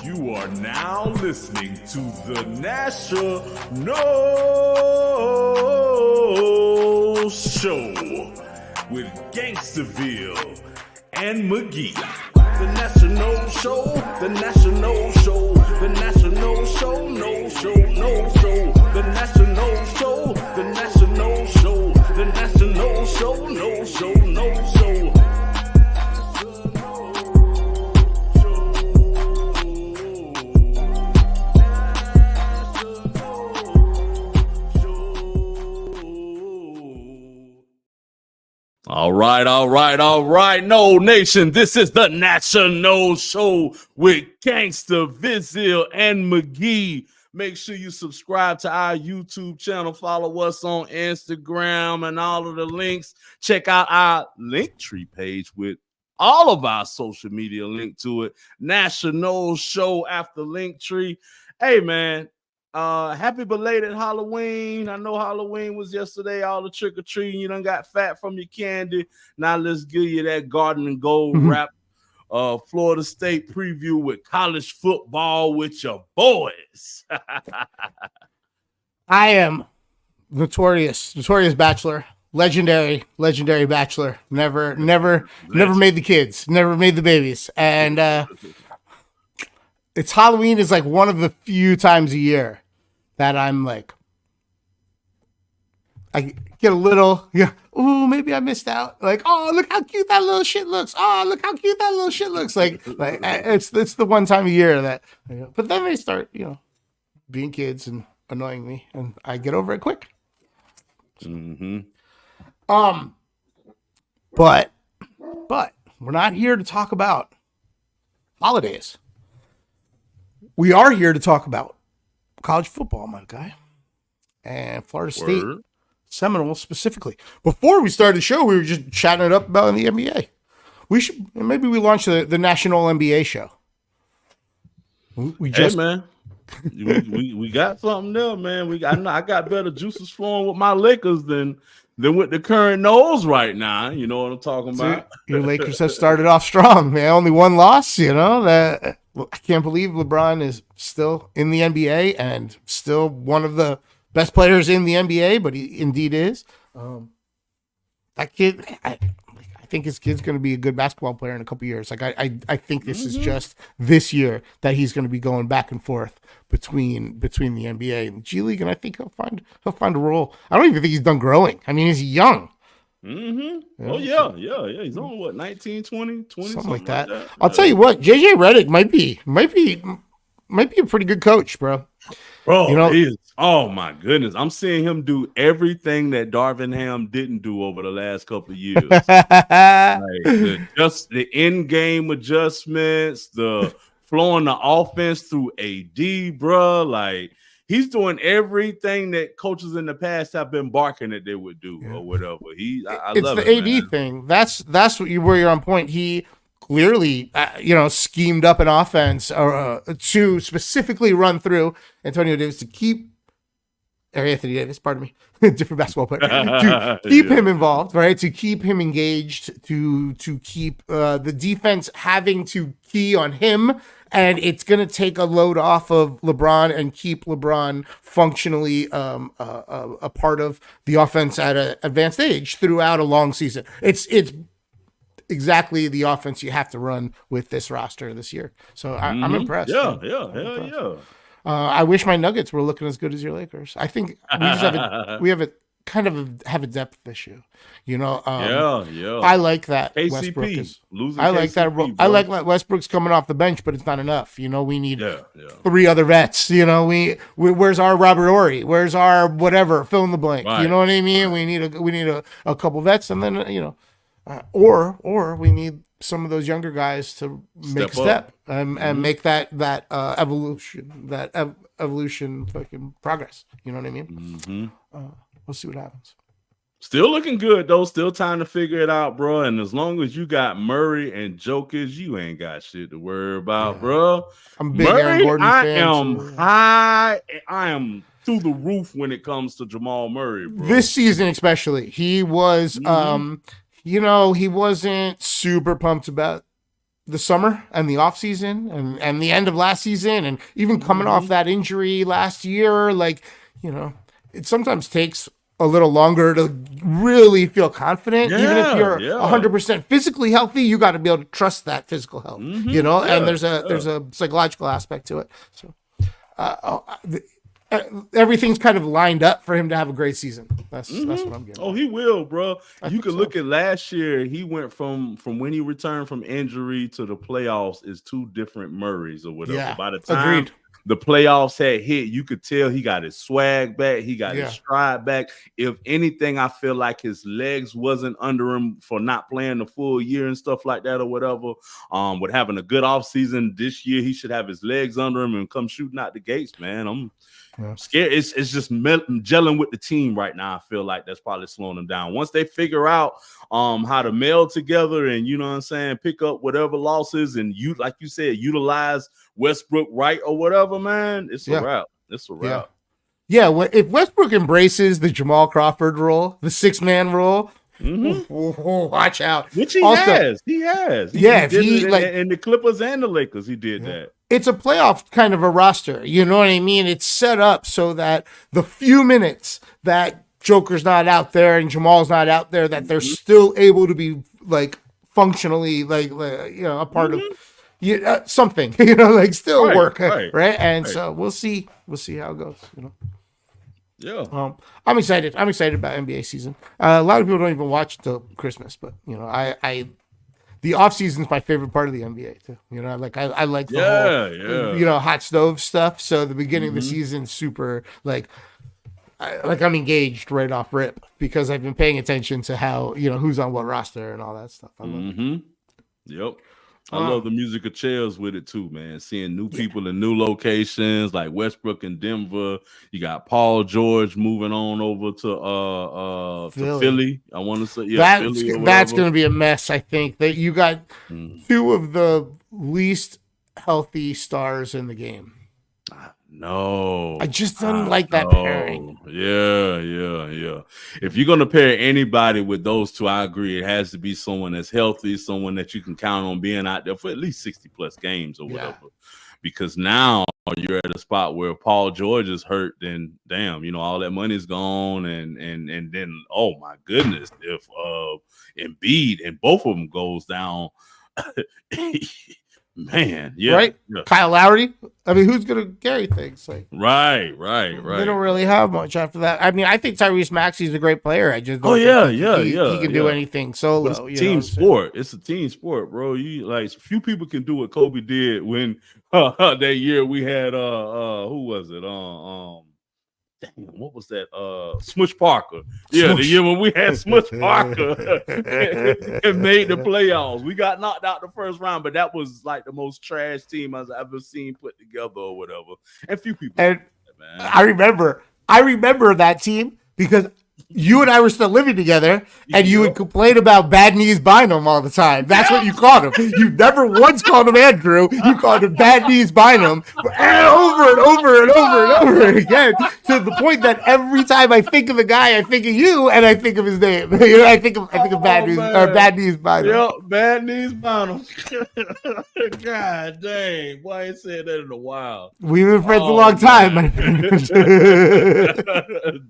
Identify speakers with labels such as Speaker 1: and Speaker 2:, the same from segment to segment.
Speaker 1: You are now listening to the National Show with Gainstaville and Magge. The National Show, the National Show, the National Show, no show, no show. The National Show, the National Show, the National Show, no show, no show. All right. No Nation, this is the National Show with Gainstaville and Magge. Make sure you subscribe to our YouTube channel. Follow us on Instagram and all of the links. Check out our Linktree page with all of our social media linked to it. National Show after Linktree. Hey, man. Happy belated Halloween. I know Halloween was yesterday, all the trick-or-treating. You done got fat from your candy. Now let's give you that Garden and Gold wrap. Florida State preview with college football with your boys.
Speaker 2: I am notorious bachelor, legendary bachelor. Never made the kids, never made the babies. And it's Halloween is like one of the few times a year that I'm like, I get a little, ooh, maybe I missed out. Like, oh, look how cute that little shit looks. Oh, look how cute that little shit looks. Like it's the one time a year that, but then they start, being kids and annoying me, and I get over it quick.
Speaker 1: Mm-hmm.
Speaker 2: But we're not here to talk about holidays. We are here to talk about college football, my guy, and Florida State Seminoles specifically. Before we started the show, we were just chatting it up about the NBA. Maybe we launch the National NBA show.
Speaker 1: Hey, man, we got something there, man. I got better juices flowing with my Lakers than with the current Knowles right now. You know what I'm talking about?
Speaker 2: Your Lakers have started off strong, man. Only one loss, that. I can't believe LeBron is still in the NBA and still one of the best players in the NBA, but he indeed is. That kid, I think his kid's going to be a good basketball player in a couple years. Like I think this is just this year that he's going to be going back and forth between the NBA and the G League, and I think he'll find a role. I don't even think he's done growing. I mean, he's young.
Speaker 1: Mm-hmm. Oh yeah. He's on what, 19, 20,
Speaker 2: something like that. I'll tell you what, JJ Redick might be a pretty good coach, bro.
Speaker 1: Bro, he is. Oh my goodness, I'm seeing him do everything that Darvin Ham didn't do over the last couple of years. Just the in-game adjustments, the flowing the offense through AD, bro. Like, he's doing everything that coaches in the past have been barking that they would do or whatever. I love it. It's the
Speaker 2: AD thing. That's where you're on point. He clearly, schemed up an offense to specifically run through Antonio Davis to keep Anthony Davis, pardon me, different basketball player, to keep him involved, right? To keep him engaged, to keep the defense having to key on him. And it's going to take a load off of LeBron and keep LeBron functionally a part of the offense at an advanced age throughout a long season. It's exactly the offense you have to run with this roster this year. So I'm impressed.
Speaker 1: Yeah.
Speaker 2: I wish my Nuggets were looking as good as your Lakers. I think we have a depth issue. I like that
Speaker 1: KCP,
Speaker 2: Westbrook is
Speaker 1: losing.
Speaker 2: I like
Speaker 1: KCP,
Speaker 2: that. I like that Westbrook's coming off the bench, but it's not enough. We need 3 other vets. Where's our Robert Horry? Where's our whatever? Fill in the blank.
Speaker 1: Right.
Speaker 2: You know what I mean? We need a couple vets, and then or we need some of those younger guys to make a step and make that evolution fucking progress. You know what I mean? We'll see what happens.
Speaker 1: Still looking good though. Still time to figure it out, bro. And as long as you got Murray and Jokic, you ain't got shit to worry about, bro.
Speaker 2: I'm a big Aaron Gordon fan.
Speaker 1: I am through the roof when it comes to Jamal Murray, bro.
Speaker 2: This season especially, he was he wasn't super pumped about the summer and the off season and the end of last season, and even coming off that injury last year, like, it sometimes takes a little longer to really feel confident. Even if you're 100% physically healthy, you got to be able to trust that physical health, and there's a psychological aspect to it. So everything's kind of lined up for him to have a great season. That's what I'm getting.
Speaker 1: Oh, he will, bro. You can look at last year. He went from when he returned from injury to the playoffs is 2 different Murrays or whatever.
Speaker 2: Yeah,
Speaker 1: by the time the playoffs had hit, you could tell he got his swag back. He got his stride back. If anything, I feel like his legs wasn't under him for not playing the full year and stuff like that or whatever. With having a good offseason this year, he should have his legs under him and come shooting out the gates, man. I'm scared. It's just gelling with the team right now. I feel like that's probably slowing them down. Once they figure out how to meld together and, you know what I'm saying, pick up whatever losses and, like you said, utilize Westbrook right or whatever, man, it's a wrap. It's a wrap.
Speaker 2: Yeah, if Westbrook embraces the Jamal Crawford role, the 6-man role, watch out.
Speaker 1: Which he has. He did it in the Clippers and the Lakers, he did that.
Speaker 2: It's a playoff kind of a roster. You know what I mean? It's set up so that the few minutes that Joker's not out there and Jamal's not out there, that they're still able to be like functionally like a part of something, still work, right? And so we'll see how it goes.
Speaker 1: Yeah.
Speaker 2: I'm excited. I'm excited about NBA season. A lot of people don't even watch till Christmas, but the off season is my favorite part of the NBA too. I like the whole hot stove stuff. So the beginning of the season, super I'm engaged right off rip because I've been paying attention to how who's on what roster and all that stuff. I love it.
Speaker 1: Yep. I love the musical chairs with it too, man. Seeing new people in new locations like Westbrook in Denver. You got Paul George moving on over to Philly. I want to say
Speaker 2: that's going to be a mess. I think that you got 2 of the least healthy stars in the game.
Speaker 1: No,
Speaker 2: I just don't like that pairing.
Speaker 1: Yeah. If you're gonna pair anybody with those 2, I agree. It has to be someone that's healthy, someone that you can count on being out there for at least 60+ games or whatever. Because now you're at a spot where Paul George is hurt, then damn, all that money's gone, and then oh my goodness, if Embiid and both of them goes down. Man, right? Yeah.
Speaker 2: Kyle Lowry. I mean, who's gonna carry things?
Speaker 1: Right.
Speaker 2: They don't really have much after that. I mean, I think Tyrese Maxey's a great player. I just don't he can do anything solo.
Speaker 1: But it's a team sport. It's a team sport, bro. Few people can do what Kobe did when that year we had who was it? What was that? Smush Parker. Yeah, the year when we had Smush Parker and made the playoffs. We got knocked out the first round, but that was like the most trash team I've ever seen put together or whatever. And few people.
Speaker 2: And I remember that team because you and I were still living together, and you would complain about Bad Knees Bynum all the time. That's what you called him. You never once called him Andrew. You called him Bad Knees Bynum over and over again, to the point that every time I think of the guy, I think of you, and I think of his name. I think of Bad Knees Bynum.
Speaker 1: Yep, Bad Knees Bynum. God dang, boy, I ain't said that in a while.
Speaker 2: We've been friends a long time.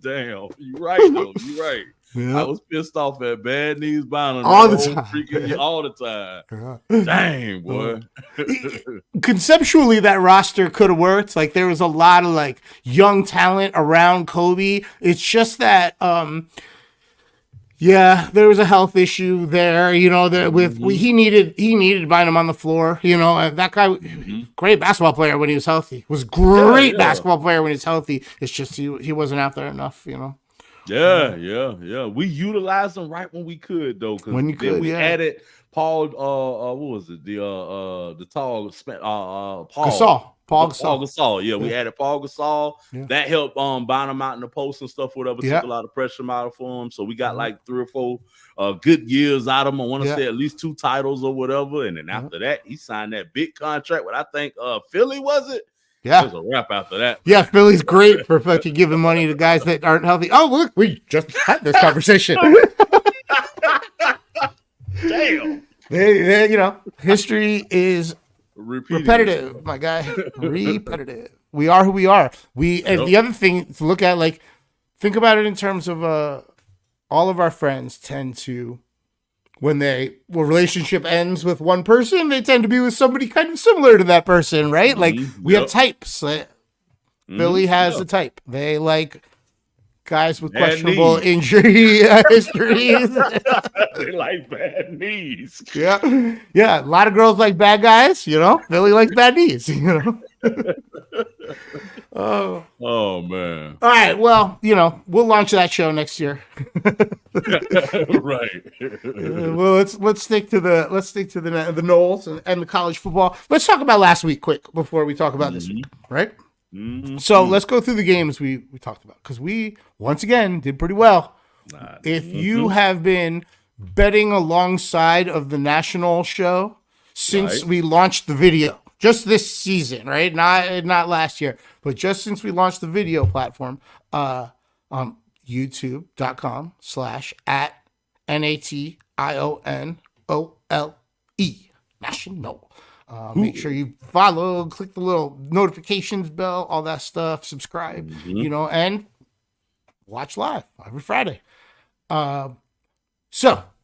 Speaker 1: Damn, you right. You're right. Yep. I was pissed off at Bad Knees Bynum
Speaker 2: all the time.
Speaker 1: All the time. Dang, boy.
Speaker 2: Conceptually, that roster could have worked. Like, there was a lot of young talent around Kobe. It's just that there was a health issue there. He needed Bynum on the floor. That guy, great basketball player when he was healthy. Was great basketball player when he was healthy. It's just he wasn't out there enough.
Speaker 1: Yeah. We utilized them right when we could, though.
Speaker 2: When you could,
Speaker 1: we added Paul. What was it? The tall Paul
Speaker 2: Gasol.
Speaker 1: Paul Gasol. Yeah, we added Paul Gasol. Yeah. That helped bind him out in the post and stuff. Whatever took a lot of pressure out for him. So we got like 3 or 4 good years out of him. I want to say at least 2 titles or whatever. And then after that, he signed that big contract with I think Philly, was it?
Speaker 2: Yeah,
Speaker 1: there's a wrap after that.
Speaker 2: Yeah, Philly's great for fucking giving money to guys that aren't healthy. Oh, look, we just had this conversation.
Speaker 1: Damn.
Speaker 2: History is
Speaker 1: Repeating
Speaker 2: repetitive,
Speaker 1: itself.
Speaker 2: my guy. Repetitive. We are who we are. And the other thing to look at, like, think about it in terms of all of our friends tend to, when relationship ends with one person, they tend to be with somebody kind of similar to that person, right? Like, we have types. Billy has a type. They like guys with questionable injury histories.
Speaker 1: They like bad knees.
Speaker 2: Yeah. A lot of girls like bad guys, Billy likes bad knees,
Speaker 1: Oh man.
Speaker 2: All right, well, we'll launch that show next year.
Speaker 1: Right.
Speaker 2: Well, let's stick to the Knowles and the college football. Let's talk about last week quick before we talk about this week, right? So let's go through the games we talked about, because we once again did pretty well. If you have been betting alongside of the national show since we launched the video, just this season, right? Not last year, but just since we launched the video platform on youtube.com/@NATIONOLE national. Make sure you follow, click the little notifications bell, all that stuff, subscribe, and watch live every Friday. So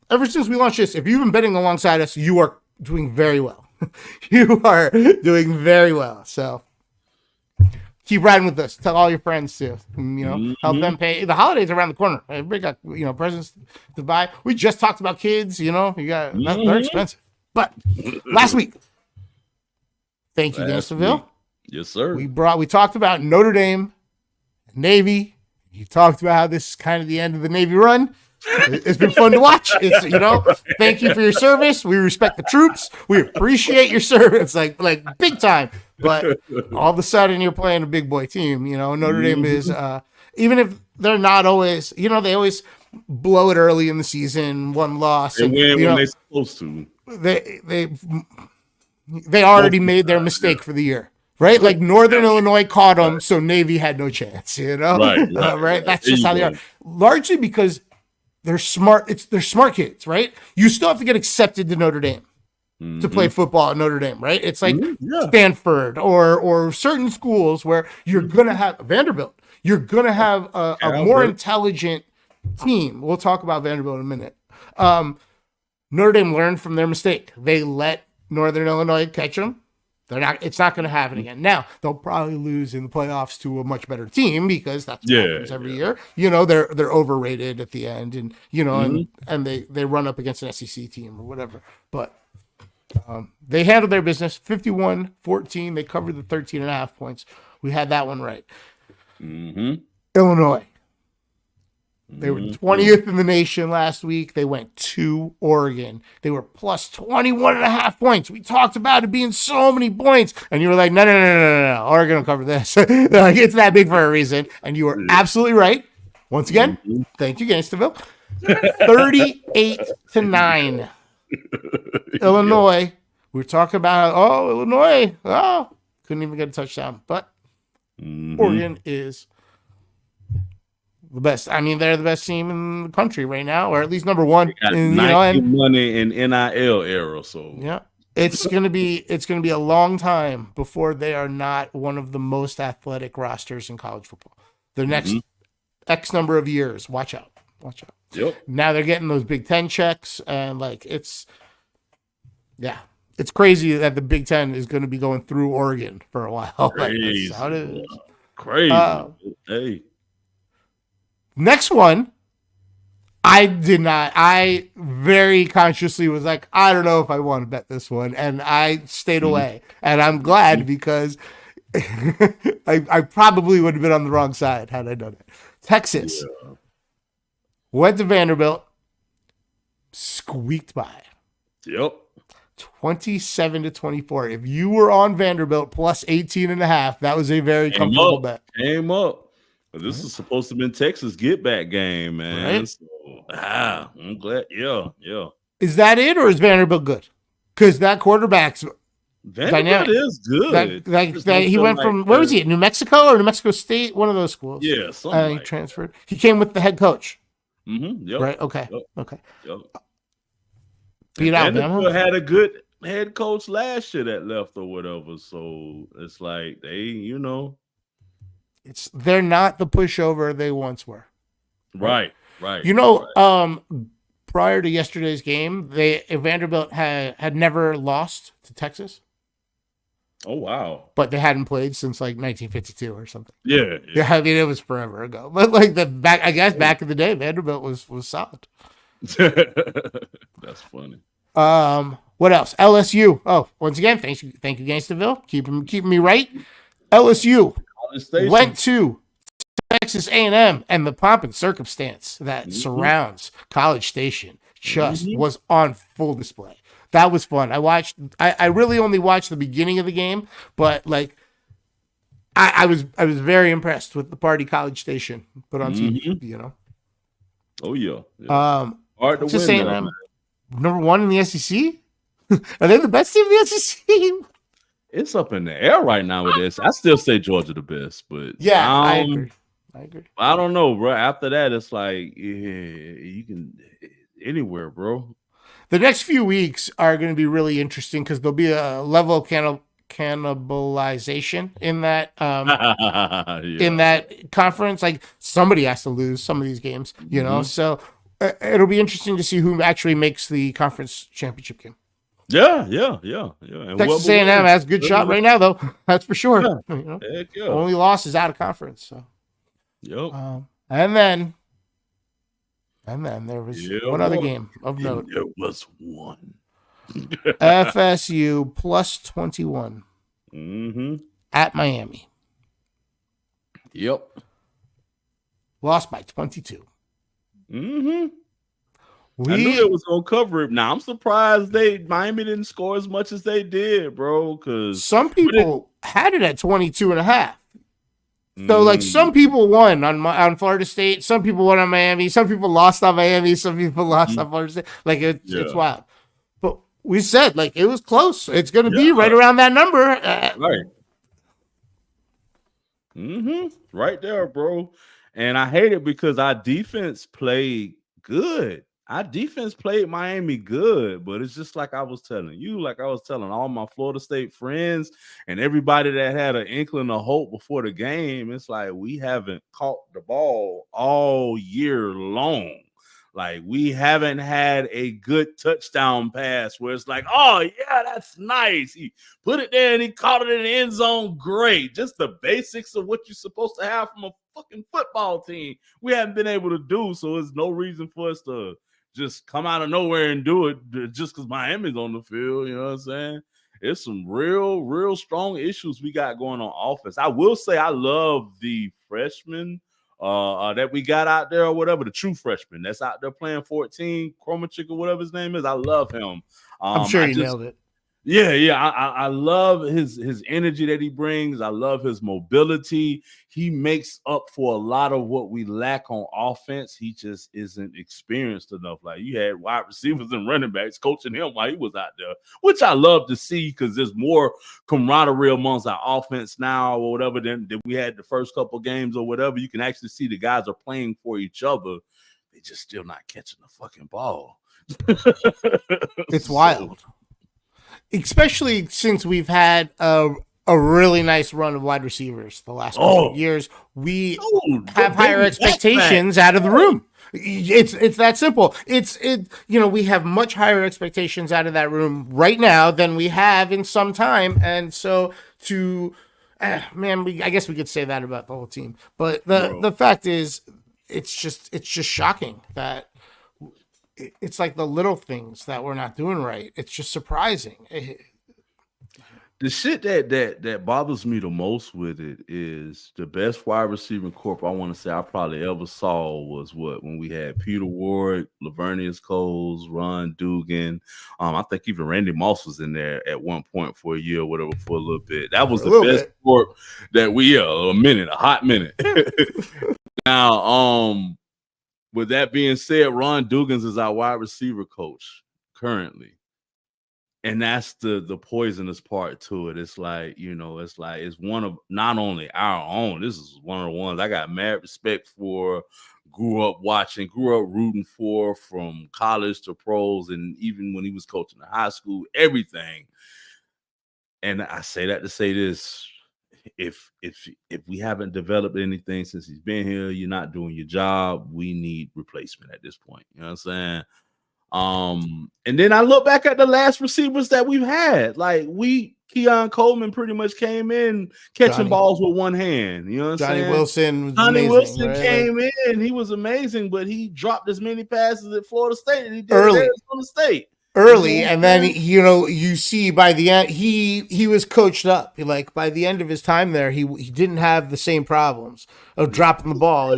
Speaker 2: ever since we launched this, if you've been betting alongside us, you are doing very well. You are doing very well. So keep riding with us. Tell all your friends to, help them pay. The holidays are around the corner. Everybody got, presents to buy. We just talked about kids, they're expensive. But last week, thank you, Gainstaville.
Speaker 1: Yes, sir.
Speaker 2: We talked about Notre Dame, Navy. You talked about how this is kind of the end of the Navy run. It's been fun to watch. It's, thank you for your service. We respect the troops. We appreciate your service, like big time. But all of a sudden, you're playing a big boy team. Notre Dame is, even if they're not always, they always blow it early in the season, one loss.
Speaker 1: They win when they're supposed to.
Speaker 2: They already made their mistake for the year, right? Like Northern Illinois caught them, so Navy had no chance, right? That's just how they are. Largely because they're smart. They're smart kids, right? You still have to get accepted to Notre Dame to play football at Notre Dame, right? It's like Stanford or certain schools where you're gonna have Vanderbilt. You're gonna have a more intelligent team. We'll talk about Vanderbilt in a minute. Notre Dame learned from their mistake. They let Northern Illinois catch them. It's not going to happen again. Now they'll probably lose in the playoffs to a much better team, because that's what happens every year. They're overrated at the end, and and they run up against an SEC team or whatever. But they handled their business. 51-14. They covered the 13.5 points. We had that one right. Illinois. They were 20th in the nation last week. They went to Oregon. They were plus 21.5 points. We talked about it being so many points. And you were like, no. Oregon will cover this. Like, it's that big for a reason. And you were absolutely right. Once again, thank you, Gainstaville. 38-9. Illinois. We were talking about, Illinois. Couldn't even get a touchdown. But Oregon is the best. I mean, they're the best team in the country right now, or at least number one.
Speaker 1: Money in NIL era, so
Speaker 2: yeah, it's gonna be a long time before they are not one of the most athletic rosters in college football. The next X number of years, watch out.
Speaker 1: Yep.
Speaker 2: Now they're getting those Big Ten checks, and it's crazy that the Big Ten is going to be going through Oregon for a while.
Speaker 1: Crazy.
Speaker 2: That's how it is.
Speaker 1: Crazy. Hey.
Speaker 2: Next one, I very consciously was like, I don't know if I want to bet this one. And I stayed away. And I'm glad, because I probably would have been on the wrong side had I done it. Texas went to Vanderbilt, squeaked by.
Speaker 1: Yep.
Speaker 2: 27-24. If you were on Vanderbilt plus 18.5, that was a very comfortable bet.
Speaker 1: Came up. This is supposed to have been Texas get back game, man.
Speaker 2: Right?
Speaker 1: So, I'm glad. Yeah.
Speaker 2: Is that it, or is Vanderbilt good? Because that quarterback's
Speaker 1: Vanderbilt
Speaker 2: dynamic.
Speaker 1: is good.
Speaker 2: He went from where was he? New Mexico or New Mexico State? One of those schools.
Speaker 1: Yeah,
Speaker 2: he transferred. He came with the head coach.
Speaker 1: Yep.
Speaker 2: Right. Okay.
Speaker 1: Yep.
Speaker 2: Okay.
Speaker 1: Yep.
Speaker 2: beat
Speaker 1: Vanderbilt
Speaker 2: Alabama.
Speaker 1: had a good head coach last year that left or whatever. So it's like they,
Speaker 2: They're not the pushover they once were.
Speaker 1: right.
Speaker 2: Prior to yesterday's game, Vanderbilt had never lost to Texas.
Speaker 1: Oh wow!
Speaker 2: But they hadn't played since like 1952 or something.
Speaker 1: Yeah.
Speaker 2: I mean, it was forever ago. But like back in the day, Vanderbilt was solid.
Speaker 1: That's funny.
Speaker 2: What else? LSU. Oh, once again, thank you, Gainstaville, keeping me right. LSU went to Texas A&M, and the pomp and circumstance that surrounds College Station just was on full display. That was fun. I really only watched the beginning of the game, but like I was very impressed with the party College Station put on TV,
Speaker 1: Oh yeah.
Speaker 2: Hard to win, though, number 1 in the SEC. Are they the best team in the SEC?
Speaker 1: It's up in the air right now with this. I still say Georgia the best, but
Speaker 2: yeah, I agree.
Speaker 1: I don't know, bro. After that, it's like you can anywhere, bro.
Speaker 2: The next few weeks are going to be really interesting because there'll be a level of cannibalization in that in that conference. Like somebody has to lose some of these games, So it'll be interesting to see who actually makes the conference championship game.
Speaker 1: Yeah. And
Speaker 2: Texas A&M has a good shot right now, though. That's for sure.
Speaker 1: Yeah. Heck yeah.
Speaker 2: Only loss is out of conference. So.
Speaker 1: Yep.
Speaker 2: And then there was one other game of note.
Speaker 1: There was one.
Speaker 2: FSU plus 21 at Miami.
Speaker 1: Yep.
Speaker 2: Lost by 22.
Speaker 1: I knew they was gonna cover it. Now I'm surprised Miami didn't score as much as they did, bro. Because
Speaker 2: some people had it at 22.5. So like some people won on Florida State, some people won on Miami, some people lost on Miami, some people lost on Florida State. Like it's wild. But we said like it was close. It's gonna be right around that number.
Speaker 1: Right. Right there, bro. And I hate it because our defense played good. Our defense played Miami good, but it's just like I was telling you, like I was telling all my Florida State friends and everybody that had an inkling of hope before the game. It's like we haven't caught the ball all year long. Like we haven't had a good touchdown pass where it's like, oh yeah, that's nice. He put it there and he caught it in the end zone. Great. Just the basics of what you're supposed to have from a fucking football team. We haven't been able to do. So there's no reason for us to just come out of nowhere and do it just because Miami's on the field. You know what I'm saying? It's some real strong issues we got going on offense. I will say I love the freshmen that we got out there or whatever, the true freshman that's out there playing 14, Chromachick or whatever his name is. I love him.
Speaker 2: I'm sure he nailed it.
Speaker 1: Yeah. I love his energy that he brings. I love his mobility. He makes up for a lot of what we lack on offense. He just isn't experienced enough. Like you had wide receivers and running backs coaching him while he was out there, which I love to see because there's more camaraderie amongst our offense now or whatever than we had the first couple games or whatever. You can actually see the guys are playing for each other. They just still not catching the fucking ball.
Speaker 2: It's wild. Especially since we've had a really nice run of wide receivers the last couple of years. We have higher expectations out of the room. It's that simple. We have much higher expectations out of that room right now than we have in some time. And so I guess we could say that about the whole team. But the fact is, it's just shocking that it's like the little things that we're not doing right. It's just surprising.
Speaker 1: The shit that bothers me the most with it is the best wide receiving corp I want to say I probably ever saw was when we had Peter Ward, Lavernius Coles, Ron Dugan. I think even Randy Moss was in there at one point for a year or whatever for a little bit. That was the best corp that a hot minute. Now, with that being said, Ron Dugans is our wide receiver coach currently. And that's the poisonous part to it. It's like, it's one of not only our own. This is one of the ones I got mad respect for, grew up watching, grew up rooting for, from college to pros, and even when he was coaching in high school, everything. And I say that to say this: if we haven't developed anything since he's been here, you're not doing your job. We need replacement at this point. You know what I'm saying? And then I look back at the last receivers that we've had. Like Keon Coleman pretty much came in catching balls with one hand. You know what I'm
Speaker 2: Johnny
Speaker 1: saying?
Speaker 2: Wilson was
Speaker 1: Johnny
Speaker 2: amazing,
Speaker 1: Wilson
Speaker 2: right?
Speaker 1: came in. He was amazing, but he dropped as many passes at Florida State as he did
Speaker 2: Early.
Speaker 1: at Arizona State.
Speaker 2: Early, and then you see by the end he was coached up. Like by the end of his time there, he didn't have the same problems of dropping the ball.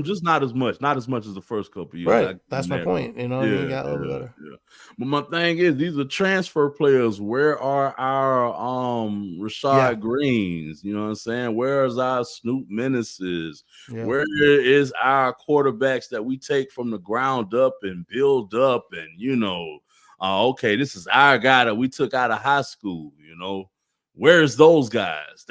Speaker 1: Just not as much as the first couple years.
Speaker 2: Right, that's my point. He got a little better.
Speaker 1: Yeah. But my thing is, these are transfer players. Where are our Rashad Greens? You know what I'm saying? Where's our Snoop Menaces? Yeah. Where is our quarterbacks that we take from the ground up and build up and okay, this is our guy that we took out of high school. Where's those guys?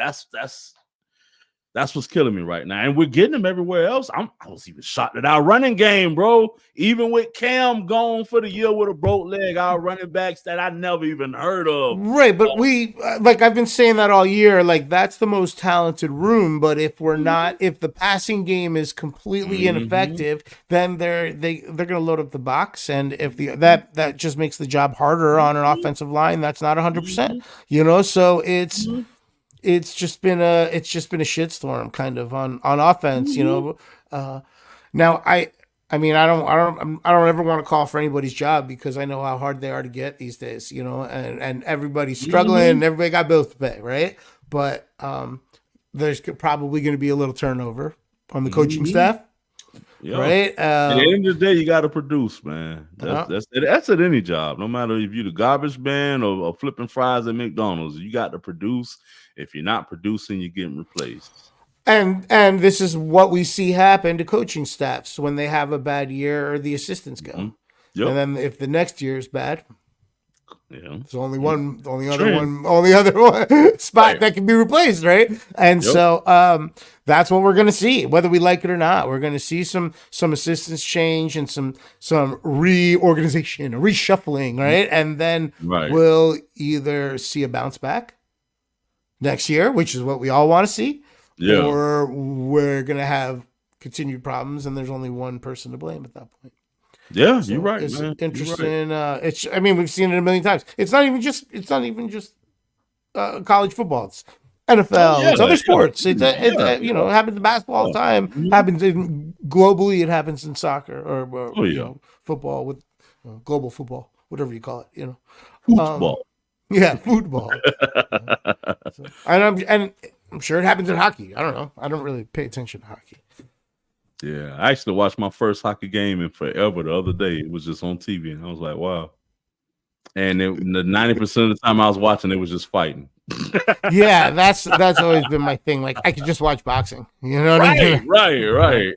Speaker 1: That's what's killing me right now. And we're getting them everywhere else. I was even shocked at our running game, bro. Even with Cam gone for the year with a broke leg, our running backs that I never even heard of.
Speaker 2: Right, but we, I've been saying that all year, that's the most talented room. But if we're not, if the passing game is completely ineffective, then they're going to load up the box. And if that just makes the job harder on an offensive line, that's not 100%, so it's just been a shitstorm kind of on offense, now I mean, I don't ever want to call for anybody's job because I know how hard they are to get these days, and everybody's struggling and everybody got bills to pay. Right. But, there's probably going to be a little turnover on the coaching staff. Yep. Right.
Speaker 1: At the end of the day, you got to produce, man. That's at any job, no matter if you're the garbage man or flipping fries at McDonald's. You got to produce. If you're not producing, you're getting replaced.
Speaker 2: And this is what we see happen to coaching staffs when they have a bad year or the assistants go. Yep. And then if the next year is bad, there's only other one spot that can be replaced, right? And so that's what we're going to see, whether we like it or not. We're going to see some assistants change and some reorganization, reshuffling, right? And then we'll either see a bounce back next year, which is what we all want to see, or we're going to have continued problems and there's only one person to blame at that point.
Speaker 1: Yeah, so you're right.
Speaker 2: It's
Speaker 1: man.
Speaker 2: interesting. Right. We've seen it a million times. It's not even just college football. It's NFL. It's other sports. It happens in basketball all the time. Happens globally. It happens in soccer or football with global football, whatever you call it.
Speaker 1: Football.
Speaker 2: Football. And I'm sure it happens in hockey. I don't know. I don't really pay attention to hockey.
Speaker 1: Yeah, I actually watched my first hockey game in forever the other day. It was just on TV, and I was like, wow. And the 90% of the time I was watching, it was just fighting.
Speaker 2: Yeah, that's always been my thing. I could just watch boxing. You know what I mean?
Speaker 1: Right.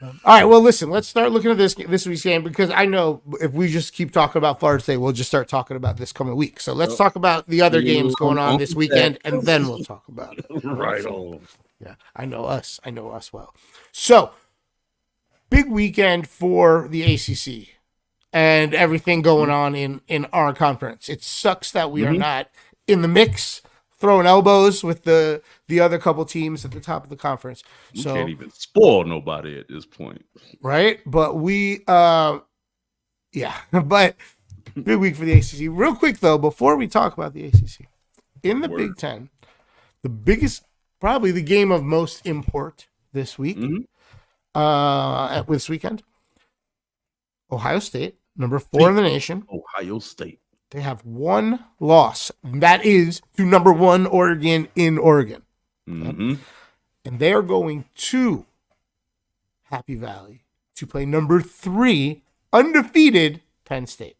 Speaker 2: All right, well, listen, let's start looking at this week's game because I know if we just keep talking about Florida State, we'll just start talking about this coming week. So let's talk about the other games going on this weekend, and then we'll talk about it.
Speaker 1: Right on.
Speaker 2: Yeah, I know us well. So, big weekend for the ACC and everything going on in our conference. It sucks that we are not in the mix, throwing elbows with the other couple teams at the top of the conference.
Speaker 1: You can't even spoil nobody at this point.
Speaker 2: Right? But but big week for the ACC. Real quick, though, before we talk about the ACC, in the Big Ten, the biggest, probably the game of most import this week, this weekend, Ohio State, number 4 in the nation.
Speaker 1: Ohio State.
Speaker 2: They have one loss. And that is to number 1 Oregon in Oregon.
Speaker 1: Mm-hmm.
Speaker 2: And they are going to Happy Valley to play number 3 undefeated Penn State.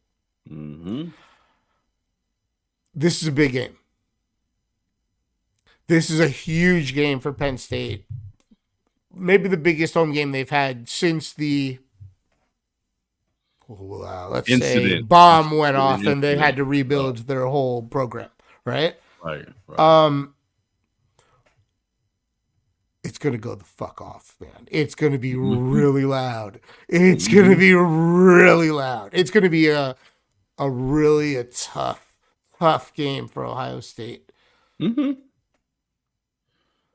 Speaker 1: Mm-hmm.
Speaker 2: This is a big game. This is a huge game for Penn State. Maybe the biggest home game they've had since the let's say
Speaker 1: Incident.
Speaker 2: bomb went off and they had to rebuild their whole program, right?
Speaker 1: Right.
Speaker 2: It's gonna go the fuck off, man. It's gonna be really loud. It's gonna be really loud. It's gonna be a really tough game for Ohio State.
Speaker 1: Mm-hmm.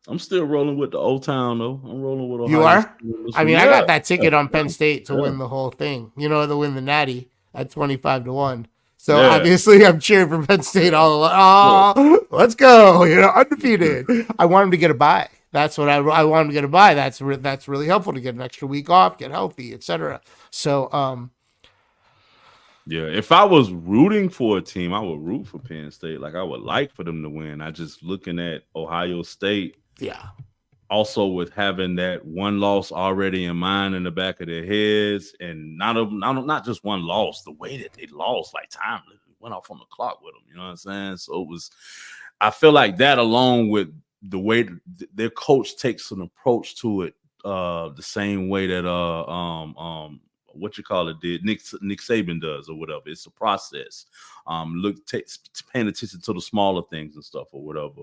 Speaker 1: I'm still rolling with the Old Town though. I'm rolling with Ohio.
Speaker 2: You are?
Speaker 1: State.
Speaker 2: I mean, I got that ticket on Penn State to win the whole thing. You know, to win the Natty at 25-1. So obviously, I'm cheering for Penn State all along. Oh, let's go! You know, undefeated. I want him to get a bye. That's what I want him to get a bye. That's really helpful to get an extra week off, get healthy, etc. So,
Speaker 1: yeah, if I was rooting for a team, I would root for Penn State. Like I would like for them to win. I just looking at Ohio State.
Speaker 2: Yeah.
Speaker 1: Also with having that one loss already in mind in the back of their heads, and not just one loss, the way that they lost, like time went off on the clock with them. You know what I'm saying? So it was. I feel like that, along with the way their coach takes an approach to it, the same way that what you call it did Nick Saban does or whatever. It's a process. Paying attention to the smaller things and stuff or whatever.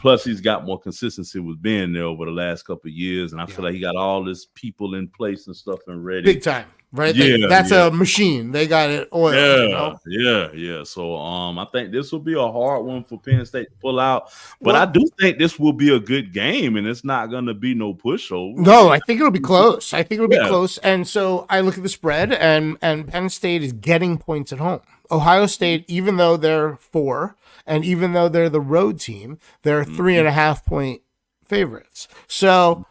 Speaker 1: Plus he's got more consistency with being there over the last couple of years, and I feel like he got all this people in place and stuff and ready.
Speaker 2: Big time, right? That's a machine. They got it oiled.
Speaker 1: Yeah. So I think this will be a hard one for Penn State to pull out, but I do think this will be a good game, and it's not going to be no pushover.
Speaker 2: No, I think it'll be close. Close. And so I look at the spread, and Penn State is getting points at home. Ohio State, even though they're 4, and even though they're the road team, they're 3.5 point favorites. So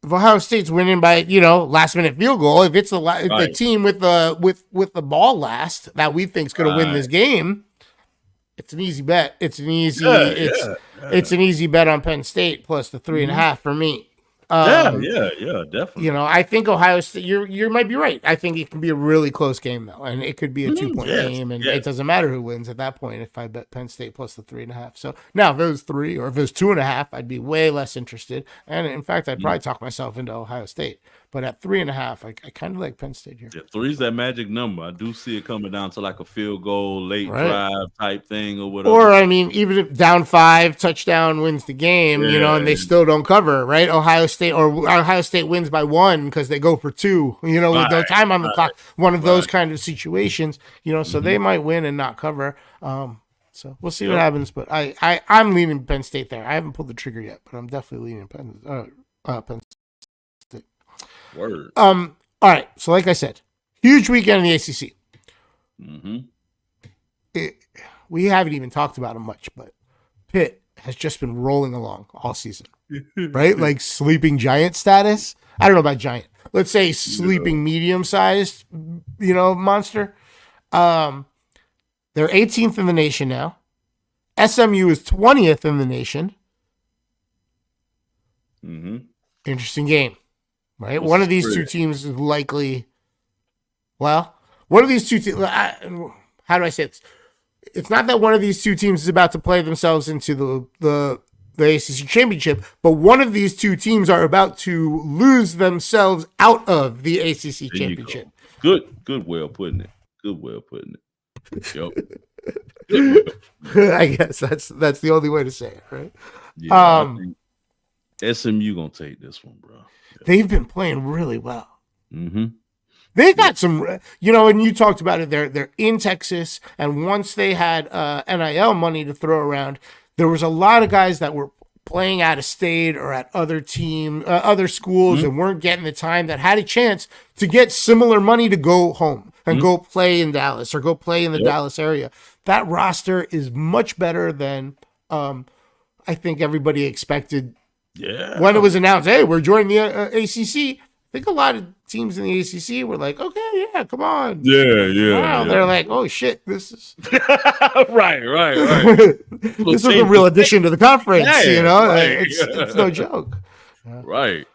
Speaker 2: if Ohio State's winning by, last minute field goal, if it's the team with the ball last that we think is going to win this game, it's an easy bet. It's an easy bet on Penn State plus the 3.5 for me. Definitely. I think Ohio State. You might be right. I think it can be a really close game though, and it could be a 2-point game, and it doesn't matter who wins at that point. If I bet Penn State plus the 3.5, so now if it was 3 or if it was 2.5, I'd be way less interested. And in fact, I'd probably talk myself into Ohio State. But at 3.5, I kind of like Penn State here.
Speaker 1: Yeah, 3 is that magic number. I do see it coming down to like a field goal, late drive type thing or whatever.
Speaker 2: Or, I mean, even if down 5, touchdown wins the game, and they still don't cover, right? Ohio State wins by 1 because they go for 2, with no time on the clock. One of those kind of situations, so they might win and not cover. So we'll see what happens. But I'm leaning Penn State there. I haven't pulled the trigger yet, but I'm definitely leaning Penn State.
Speaker 1: Word.
Speaker 2: All right. So, like I said, huge weekend in the ACC. We haven't even talked about them much, but Pitt has just been rolling along all season, right? Like sleeping giant status. I don't know about giant. Let's say sleeping medium-sized, monster. They're 18th in the nation now. SMU is 20th in the nation. Interesting game. Right, one of these two teams is likely. Well, one of these two teams. How do I say this? It's not that one of these two teams is about to play themselves into the ACC championship, but one of these two teams are about to lose themselves out of the ACC championship.
Speaker 1: Good way of putting it. Yep.
Speaker 2: I guess that's the only way to say it, right?
Speaker 1: Yeah, I think SMU gonna take this one, bro.
Speaker 2: They've been playing really well. They got some, and you talked about it. They're in Texas, and once they had NIL money to throw around, there was a lot of guys that were playing out of state or at other schools and weren't getting the time that had a chance to get similar money to go home and go play in Dallas or go play in the Dallas area. That roster is much better than I think everybody expected.
Speaker 1: Yeah.
Speaker 2: When it was announced, hey, we're joining the ACC, I think a lot of teams in the ACC were like, okay, yeah, come on.
Speaker 1: Yeah.
Speaker 2: Wow, they're like, oh shit, this is
Speaker 1: right.
Speaker 2: This is a real addition to the conference, It's no joke.
Speaker 1: Right.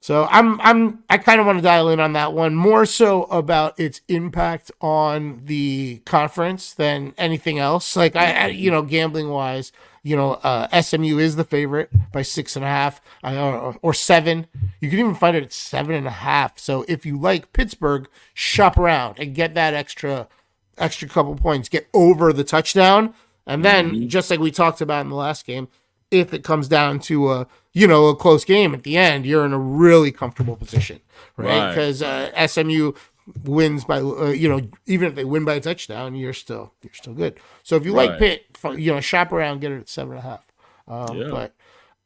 Speaker 2: So I kind of want to dial in on that one more so about its impact on the conference than anything else. Like I gambling wise, SMU is the favorite by 6.5 or 7. You can even find it at 7.5. So if you like Pittsburgh, shop around and get that extra couple points, get over the touchdown. And then, just like we talked about in the last game, if it comes down to a close game at the end, you're in a really comfortable position, right? Because SMU wins by, even if they win by a touchdown, you're still good. So if you like Pitt, shop around, get it at 7.5. But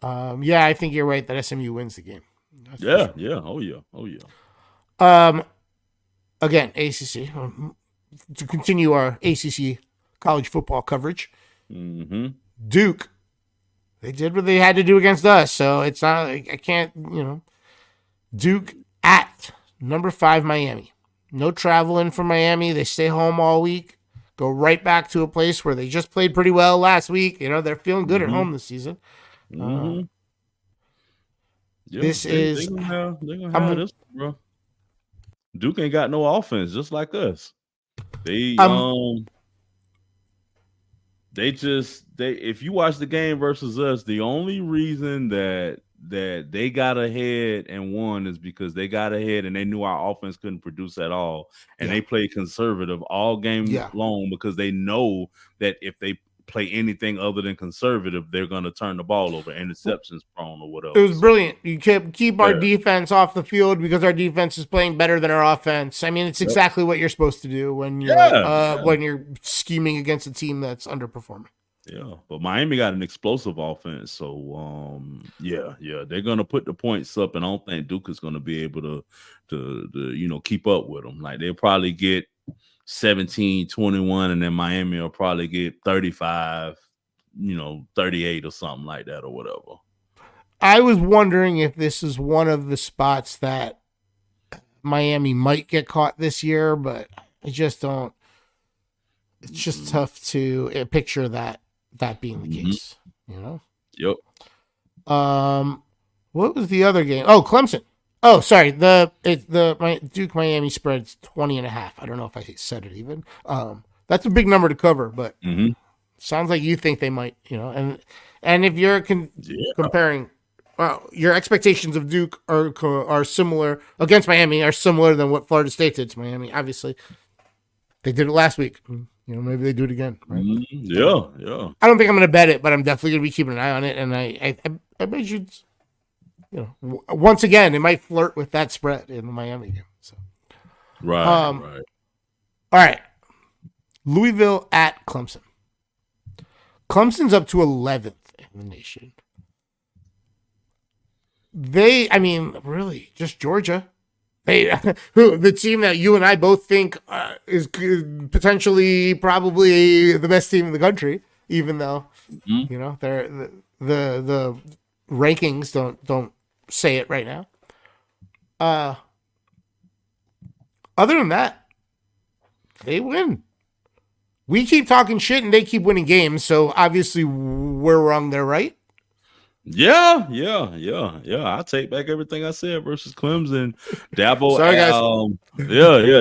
Speaker 2: I think you're right that SMU wins the game.
Speaker 1: Sure. Oh yeah.
Speaker 2: Again, ACC. To continue our ACC college football coverage, Duke, they did what they had to do against us, so it's not like I can't, Duke at number 5 Miami. No traveling from Miami. They stay home all week. Go right back to a place where they just played pretty well last week. They're feeling good at home this season. This is
Speaker 1: they're gonna have this, bro. Duke ain't got no offense, just like us. They if you watch the game versus us, the only reason that they got ahead and won is because they got ahead and they knew our offense couldn't produce at all, and they played conservative all game long because they know that if they play anything other than conservative, they're going to turn the ball over, interceptions prone or whatever.
Speaker 2: It was brilliant. You keep our defense off the field because our defense is playing better than our offense. I mean, it's exactly what you're supposed to do when you're scheming against a team that's underperforming.
Speaker 1: Yeah, but Miami got an explosive offense, so they're gonna put the points up, and I don't think Duke is gonna be able to keep up with them. Like they'll probably get 17-21, and then Miami will probably get 35, 38 or something like that or whatever.
Speaker 2: I was wondering if this is one of the spots that Miami might get caught this year, but I just don't. It's just tough to picture that being the case,
Speaker 1: Yep.
Speaker 2: What was the other game? Oh, Clemson. Oh, sorry. The Duke Miami spread's 20.5. I don't know if I said it even. That's a big number to cover, but sounds like you think they might, and if you're comparing, your expectations of Duke are similar against Miami are similar than what Florida State did to Miami. Obviously, they did it last week. Maybe they do it again. Right?
Speaker 1: Yeah.
Speaker 2: I don't think I'm going to bet it, but I'm definitely going to be keeping an eye on it. And I bet you, once again, it might flirt with that spread in the Miami game. So,
Speaker 1: right.
Speaker 2: All right. Louisville at Clemson. Clemson's up to 11th in the nation. Really, just Georgia. The team that you and I both think is potentially probably the best team in the country, even though they're the rankings don't say it right now. Other than that, they win. We keep talking shit and they keep winning games, so obviously we're wrong. They're right.
Speaker 1: Yeah. I take back everything I said versus Clemson. Dabo,
Speaker 2: sorry guys.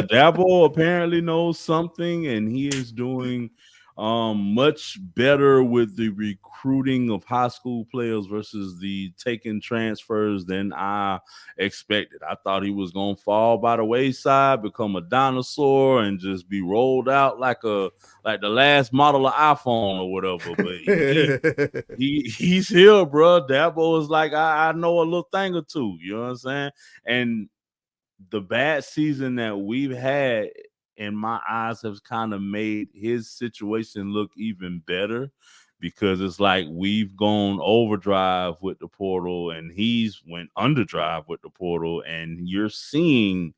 Speaker 1: Dabo apparently knows something, and he is doing much better with the recruiting of high school players versus the taking transfers than I expected. I thought he was gonna fall by the wayside, become a dinosaur, and just be rolled out like the last model of iPhone or whatever. But he's here, bro. Dabo is like, I know a little thing or two. You know what I'm saying? And the bad season that we've had, in my eyes, has kind of made his situation look even better, because it's like we've gone overdrive with the portal and he's went underdrive with the portal, and you're seeing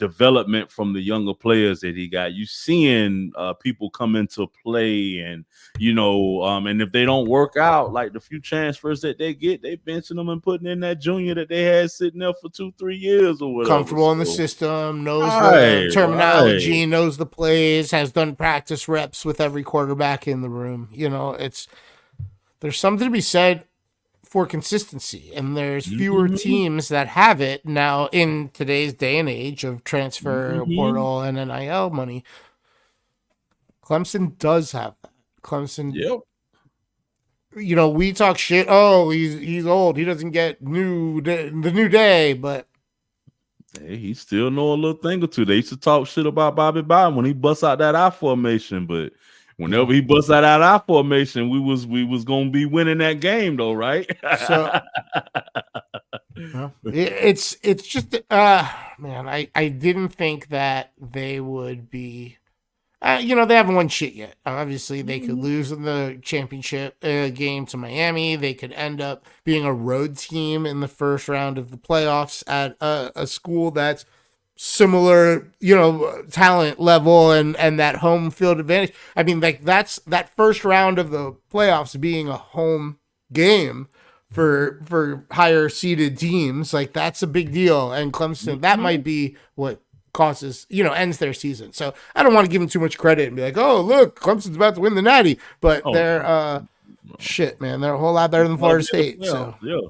Speaker 1: development from the younger players that he got. You seeing people come into play, and and if they don't work out, like the few transfers that they get, they benching them and putting in that junior that they had sitting there for 2-3 years or whatever.
Speaker 2: Comfortable in the system, knows the terminology, knows the plays, has done practice reps with every quarterback in the room. There's something to be said for consistency, and there's fewer teams that have it now in today's day and age of transfer portal and NIL money. Clemson does have that. Clemson we talk shit. Oh, he's old. He doesn't get the new day, but
Speaker 1: hey, he still know a little thing or two. They used to talk shit about Bobby Bowden when he busts out that I formation, but whenever he busts out that I formation, we was gonna be winning that game though, right?
Speaker 2: So it's just man, I didn't think that they would be. They haven't won shit yet. Obviously, they could lose in the championship game to Miami. They could end up being a road team in the first round of the playoffs at a school that's similar, talent level and that home field advantage. I mean, like that's that first round of the playoffs being a home game for higher seeded teams. Like that's a big deal. And Clemson, that might be what causes, ends their season. So I don't want to give them too much credit and be like, oh, look, Clemson's about to win the Natty. But they're shit, man. They're a whole lot better than Florida State.
Speaker 1: Yeah,
Speaker 2: so
Speaker 1: a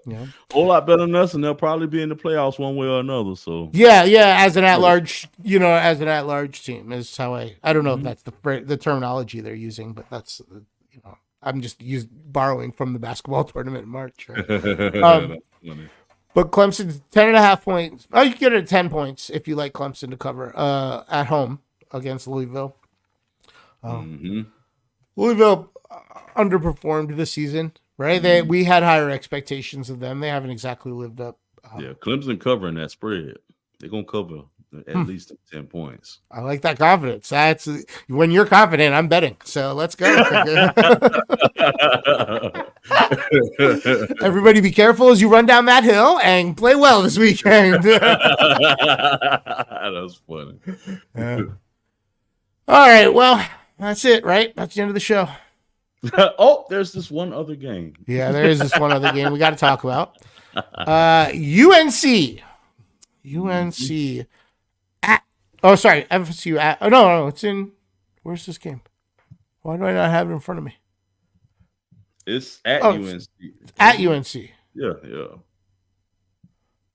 Speaker 1: whole lot better than us, and they'll probably be in the playoffs one way or another. So
Speaker 2: yeah, as an at-large, as an at-large team is how I don't know if that's the terminology they're using, but that's I'm just borrowing from the basketball tournament in March. Right? But Clemson's 10.5 points. Oh, you can get it at 10 points if you like Clemson to cover at home against Louisville. Louisville underperformed this season, right? We had higher expectations of them. They haven't exactly lived up.
Speaker 1: Clemson covering that spread. They're going to cover at least 10 points.
Speaker 2: I like that confidence. That's when you're confident, I'm betting. So let's go. Everybody be careful as you run down that hill and play well this weekend.
Speaker 1: That's funny.
Speaker 2: All right. Well, that's it, right? That's the end of the show.
Speaker 1: There's this one other game.
Speaker 2: Yeah, there is this one other game we got to talk about. UNC. Sorry, FSU at. Oh no, it's in. Where's this game? Why do I not have it in front of me?
Speaker 1: It's at UNC.
Speaker 2: It's at UNC.
Speaker 1: Yeah.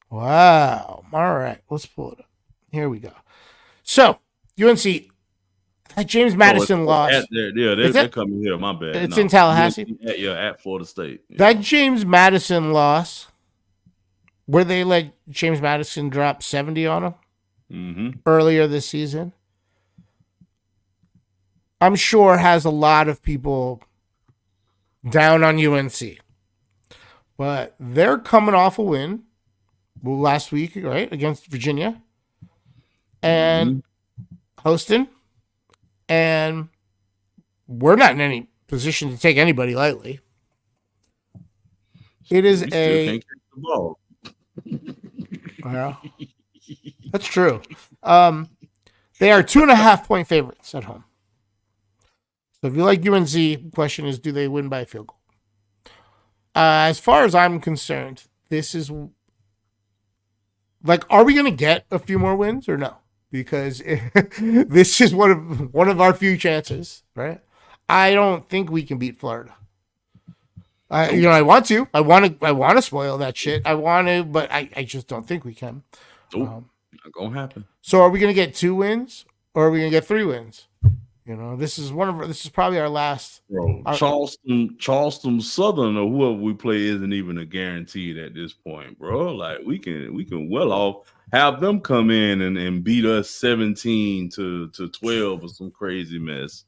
Speaker 2: Wow. All right, let's pull it up. Here we go. So UNC. That James Madison lost.
Speaker 1: They're coming here. My bad.
Speaker 2: It's in Tallahassee.
Speaker 1: At Florida State. Yeah.
Speaker 2: That James Madison loss, where they let James Madison drop 70 on him earlier this season, I'm sure has a lot of people down on UNC. But they're coming off a win last week, right, against Virginia and hosting. And we're not in any position to take anybody lightly. It is a. Well, that's true. They are 2.5 point favorites at home. So if you like UNC, the question is, do they win by a field goal? As far as I'm concerned, this is like, are we going to get a few more wins or no? Because this is one of our few chances, right? I don't think we can beat Florida. I want to. I want to spoil that shit. I want to, but I just don't think we can.
Speaker 1: Not gonna happen.
Speaker 2: So are we gonna get 2 wins or are we gonna get 3 wins? This is probably our last.
Speaker 1: Bro, Charleston Southern or whoever we play isn't even a guaranteed at this point, bro. Like we can well off have them come in and beat us 17-12 or some crazy mess.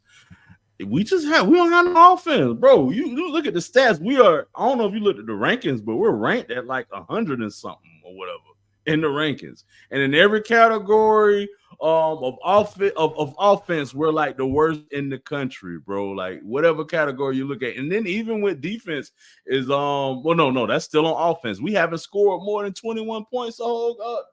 Speaker 1: We don't have no offense, bro. You look at the stats. I don't know if you looked at the rankings, but we're ranked at like 100 and something or whatever in the rankings. And in every category of offense, we're like the worst in the country, bro. Like whatever category you look at. And then even with defense is no, that's still on offense. We haven't scored more than 21 points all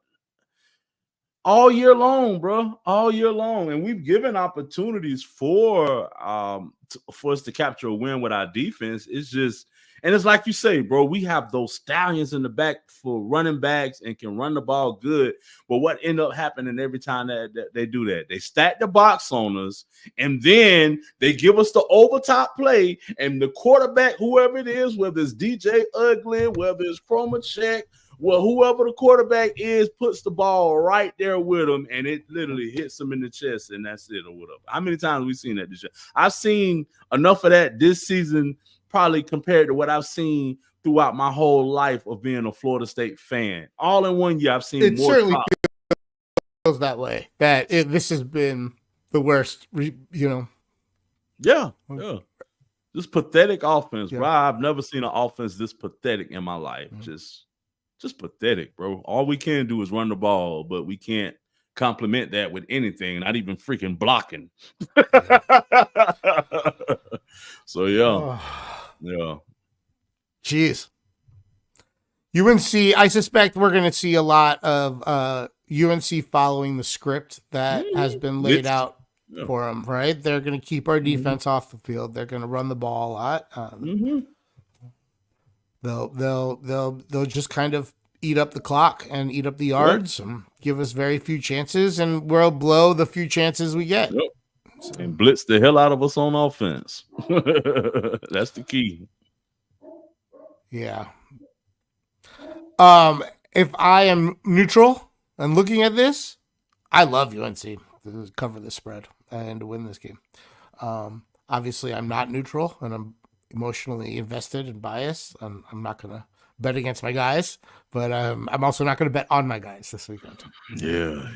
Speaker 1: year long, bro. All year long. And we've given opportunities for us to capture a win with our defense. It's just, and it's like you say, bro, we have those stallions in the back for running backs and can run the ball good. But what end up happening every time that they do that? They stack the box on us, and then they give us the overtop play, and the quarterback, whoever it is, whether it's DJ Ugly, whether it's Promachek, well, whoever the quarterback is puts the ball right there with him, and it literally hits him in the chest, and that's it or whatever. How many times have we seen that this year? I've seen enough of that this season probably compared to what I've seen throughout my whole life of being a Florida State fan. All in 1 year, I've seen
Speaker 2: It
Speaker 1: more.
Speaker 2: certainly feels that way. This has been the worst.
Speaker 1: Yeah. Just pathetic offense,
Speaker 2: Yeah.
Speaker 1: bro. I've never seen an offense this pathetic in my life. Just pathetic, bro. All we can do is run the ball, but we can't complement that with anything, not even freaking blocking. So yeah.
Speaker 2: Jeez. UNC, I suspect we're going to see a lot of UNC following the script that has been laid out for them, right? They're going to keep our defense off the field. They're going to run the ball a lot. They'll just kind of eat up the clock and eat up the yards and give us very few chances, and we'll blow the few chances we get.
Speaker 1: And blitz the hell out of us on offense. That's the key.
Speaker 2: Yeah. If I am neutral and looking at this, I love UNC to cover the spread and to win this game. Obviously, I'm not neutral, and I'm emotionally invested and biased. I'm not going to bet against my guys, but I'm also not going to bet on my guys this weekend.
Speaker 1: Yeah.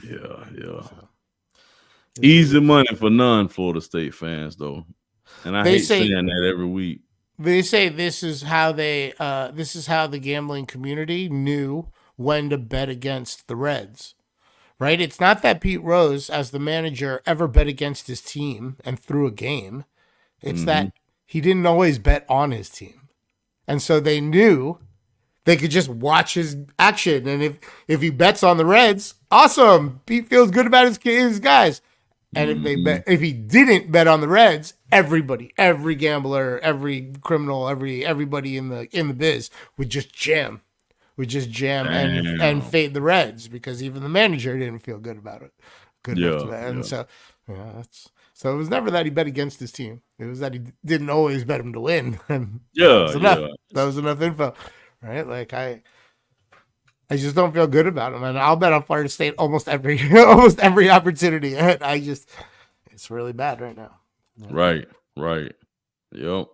Speaker 1: Easy money for non-Florida State fans, though, and I hate saying that every week.
Speaker 2: They say this is how the gambling community knew when to bet against the Reds, right? It's not that Pete Rose, as the manager, ever bet against his team and threw a game. It's that he didn't always bet on his team. And so they knew they could just watch his action. And if he bets on the Reds, awesome. Pete feels good about his guys. And if he didn't bet on the Reds, everybody, every gambler, every criminal, everybody in the biz would just jam and fade the Reds, because even the manager didn't feel good about it. So it was never that he bet against his team. It was that he didn't always bet him to win. And that was enough info, right? Like I just don't feel good about him, and I'll bet on Florida State almost every opportunity. And it's really bad right now.
Speaker 1: Right. Yep.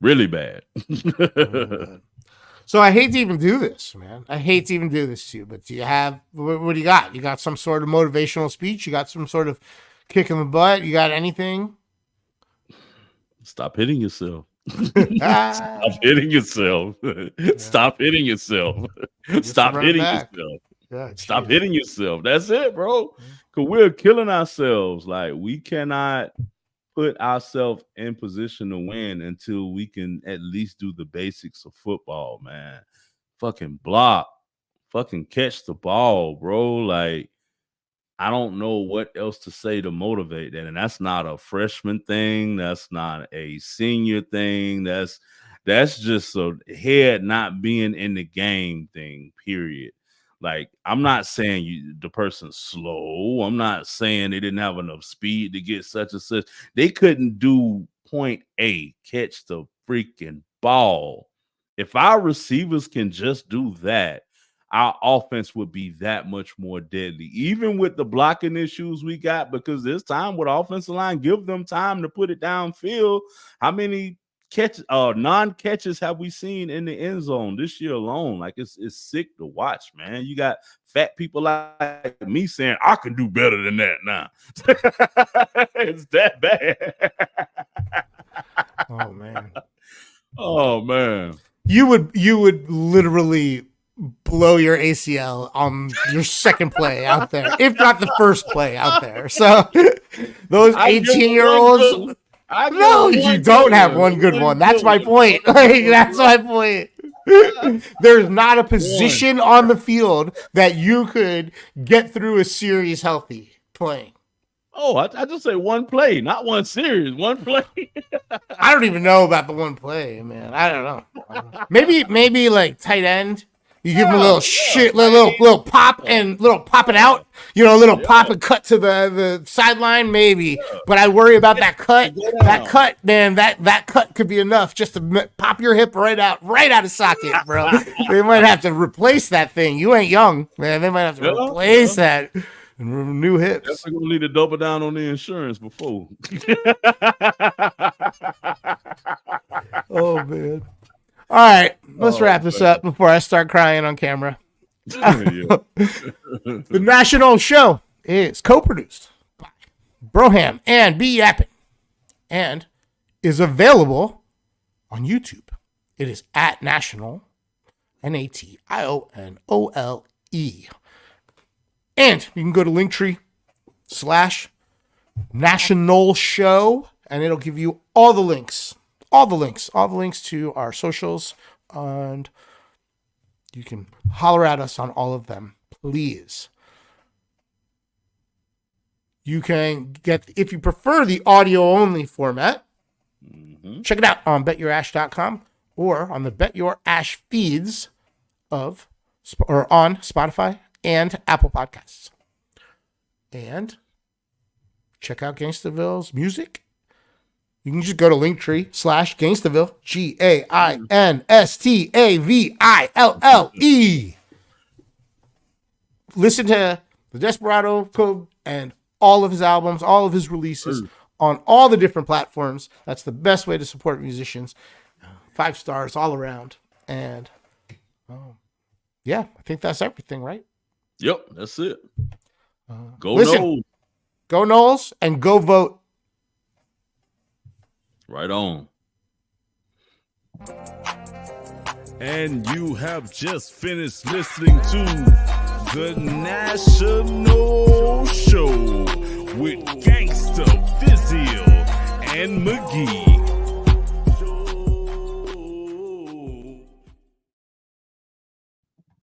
Speaker 1: Really bad.
Speaker 2: So I hate to even do this, man. I hate to even do this to you, but do you have, what do you got? You got some sort of motivational speech? You got some sort of kick in the butt? You got anything?
Speaker 1: Stop hitting yourself. Stop hitting yourself. Stop hitting yourself. Stop hitting yourself. Stop hitting yourself. That's it, bro. Because we're killing ourselves. Like, we cannot put ourselves in position to win until we can at least do the basics of football, man. Fucking block. Fucking catch the ball, bro. Like, I don't know what else to say to motivate that. And that's not a freshman thing. That's not a senior thing. That's just a head not being in the game thing, period. Like, I'm not saying the person's slow. I'm not saying they didn't have enough speed to get such and such. They couldn't do point A, catch the freaking ball. If our receivers can just do that, our offense would be that much more deadly, even with the blocking issues we got, because this time with offensive line, give them time to put it downfield. How many non-catches have we seen in the end zone this year alone? Like, it's sick to watch, man. You got fat people like me saying, I can do better than that now. It's that bad. Oh, man.
Speaker 2: You would literally blow your ACL on your second play out there, if not the first play out there. So those 18-year-olds, no, you don't have one good one. That's my point. Like, that's my point. There's not a position on the field that you could get through a series healthy playing.
Speaker 1: Oh, I just say one play, not one series, one play.
Speaker 2: I don't even know about the one play, man. I don't know. Maybe like tight end. You give him a little pop and little popping out, a little pop and cut to the sideline, maybe. But I worry about that cut. That cut, man, that cut could be enough just to pop your hip right out of socket, bro. They might have to replace that thing. You ain't young, man. They might have to replace that. New hips.
Speaker 1: Guess we're gonna need to double down on the insurance before.
Speaker 2: Oh man. All right, let's wrap this up before I start crying on camera. The National Show is co-produced by Broham and B. Yappin and is available on YouTube. It is at National, Nationole. And you can go to Linktree/National Show, and it'll give you all the links to our socials, and you can holler at us on all of them, please. You can get, if you prefer the audio only format, check it out on betyourash.com or on the Bet Your Ash feeds or on Spotify and Apple Podcasts. And check out Gainstaville's music. You can just go to Linktree/Gainstaville, Gainstaville. Listen to the Desperado Code and all of his albums, all of his releases on all the different platforms. That's the best way to support musicians. 5 stars all around. And yeah, I think that's everything, right?
Speaker 1: Yep, that's it. Go
Speaker 2: Noles. Go Noles and go vote.
Speaker 1: Right on.
Speaker 3: And you have just finished listening to the National